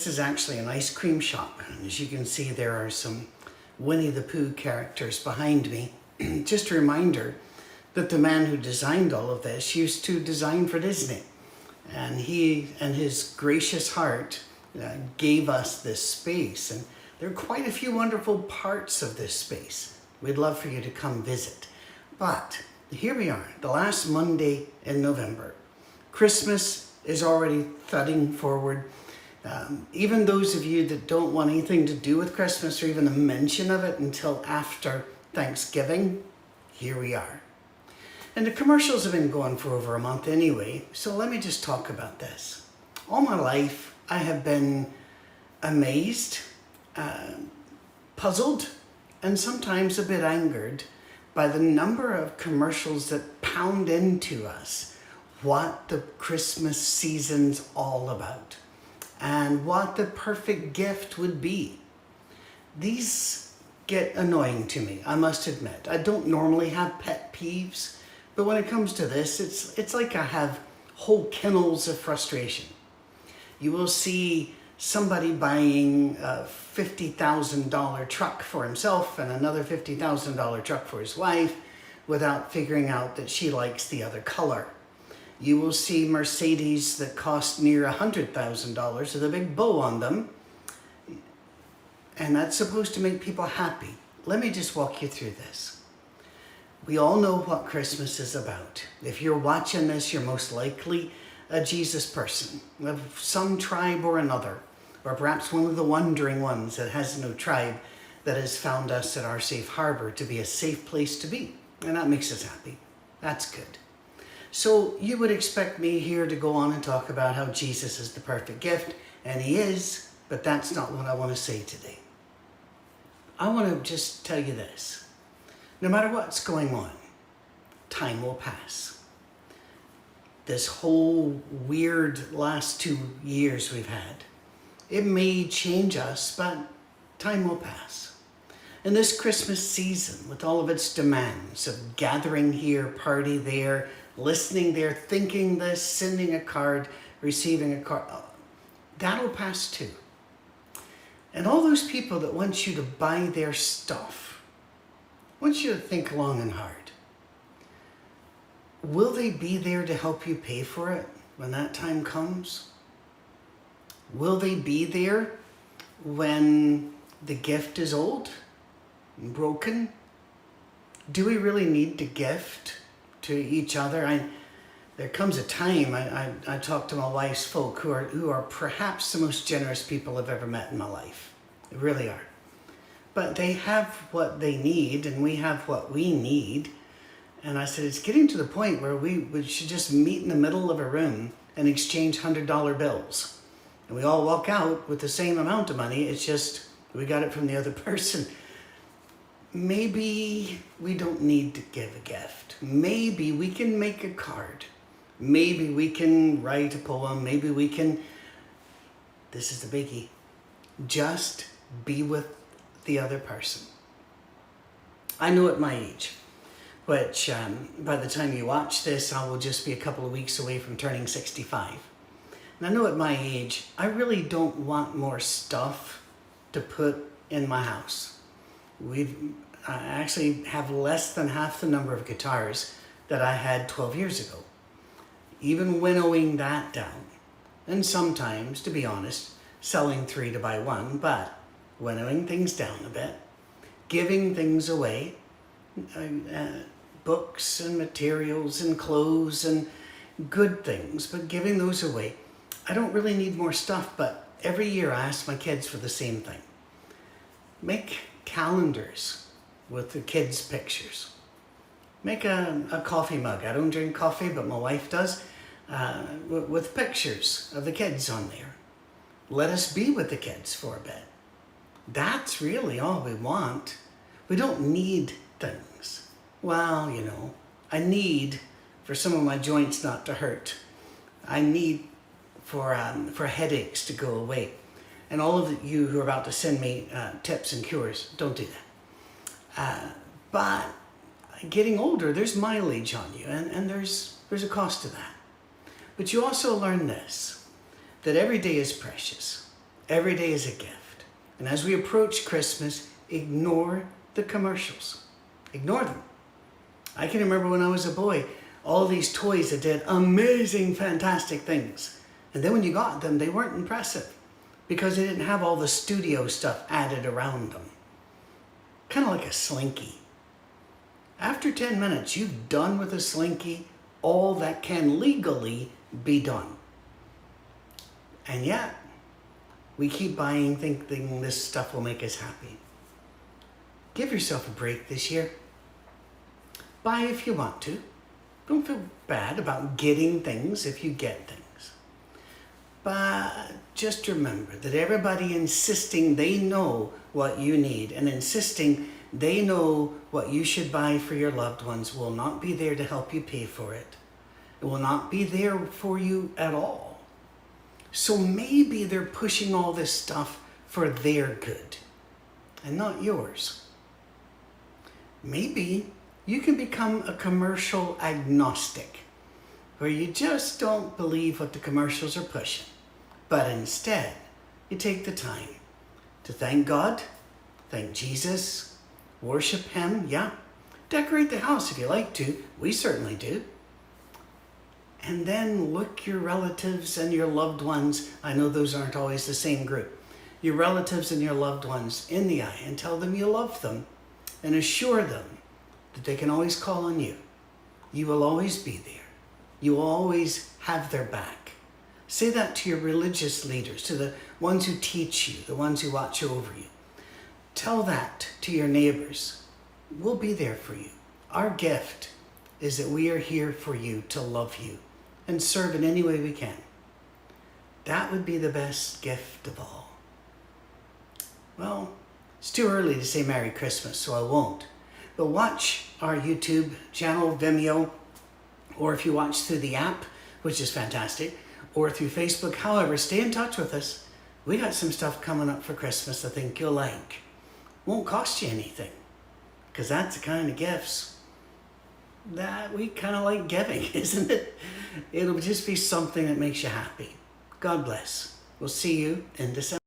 This is actually an ice cream shop. As you can see, there are some Winnie the Pooh characters behind me. Just a reminder that the man who designed all of this used to design for Disney. And he and his gracious heart gave us this space. And there are quite a few wonderful parts of this space. We'd love for you to come visit. But here we are, the last Monday in November. Christmas is already thudding forward. Even those of you that don't want anything to do with Christmas or even a mention of it until after Thanksgiving, here we are. And the commercials have been going for over a month anyway, so let me just talk about this. All my life, I have been amazed, puzzled, and sometimes a bit angered by the number of commercials that pound into us what the Christmas season's all about and what the perfect gift would be. These get annoying to me, I must admit. I don't normally have pet peeves, but when it comes to this, it's like I have whole kennels of frustration. You will see somebody buying a $50,000 truck for himself and another $50,000 truck for his wife without figuring out that she likes the other color. You will see Mercedes that cost near $100,000 with a big bow on them, and that's supposed to make people happy. Let me just walk you through this. We all know what Christmas is about. If you're watching this, you're most likely a Jesus person of some tribe or another, or perhaps one of the wandering ones that has no tribe that has found us at our safe harbor to be a safe place to be, and that makes us happy. That's good. So you would expect me here to go on and talk about how Jesus is the perfect gift, and he is, but that's not what I want to say today. I want to just tell you this. No matter what's going on, time will pass. This whole weird last 2 years we've had, it may change us, but time will pass. And this Christmas season, with all of its demands of gathering here, party there, listening there, thinking this, sending a card, receiving a card, that'll pass too. And all those people that want you to buy their stuff, want you to think long and hard. Will they be there to help you pay for it when that time comes? Will they be there when the gift is old and broken? Do we really need to gift to each other? There comes a time, I talk to my wife's folk who are perhaps the most generous people I've ever met in my life. They really are. But they have what they need and we have what we need. And I said, it's getting to the point where we should just meet in the middle of a room and exchange $100 bills. And we all walk out with the same amount of money. It's just, we got it from the other person. Maybe we don't need to give a gift. Maybe we can make a card. Maybe we can write a poem. Maybe we can, this is the biggie, just be with the other person. I know at my age, which by the time you watch this, I will just be a couple of weeks away from turning 65. And I know at my age, I really don't want more stuff to put in my house. I actually have less than half the number of guitars that I had 12 years ago. Even winnowing that down. And sometimes, to be honest, selling 3 to buy 1, but winnowing things down a bit, giving things away, books and materials and clothes and good things, but giving those away. I don't really need more stuff, but every year I ask my kids for the same thing. Make calendars with the kids' pictures. Make a coffee mug. I don't drink coffee, but my wife does, with pictures of the kids on there. Let us be with the kids for a bit. That's really all we want. We don't need things. Well, you know, I need for some of my joints not to hurt. I need for headaches to go away. And all of you who are about to send me tips and cures, don't do that. But getting older, there's mileage on you, and there's a cost to that. But you also learn this, that every day is precious. Every day is a gift. And as we approach Christmas, ignore the commercials. Ignore them. I can remember when I was a boy, all these toys that did amazing, fantastic things. And then when you got them, they weren't impressive because they didn't have all the studio stuff added around them. Kind of like a Slinky. After 10 minutes, you've done with a Slinky all that can legally be done. And yet, we keep buying, thinking this stuff will make us happy. Give yourself a break this year. Buy if you want to. Don't feel bad about getting things if you get things. But just remember that everybody insisting they know what you need and insisting they know what you should buy for your loved ones will not be there to help you pay for it. It will not be there for you at all. So maybe they're pushing all this stuff for their good and not yours. Maybe you can become a commercial agnostic, where you just don't believe what the commercials are pushing, but instead you take the time to thank God, thank Jesus, worship Him, yeah, decorate the house if you like to, we certainly do, and then look your relatives and your loved ones, I know those aren't always the same group, your relatives and your loved ones in the eye and tell them you love them and assure them that they can always call on you. You will always be there. You will always have their back. Say that to your religious leaders, to the ones who teach you, the ones who watch over you. Tell that to your neighbors. We'll be there for you. Our gift is that we are here for you, to love you and serve in any way we can. That would be the best gift of all. Well, it's too early to say Merry Christmas, so I won't. But watch our YouTube channel, Vimeo, or if you watch through the app, which is fantastic, or through Facebook. However, stay in touch with us. We got some stuff coming up for Christmas I think you'll like. Won't cost you anything, because that's the kind of gifts that we kind of like giving, isn't it? It'll just be something that makes you happy. God bless. We'll see you in December.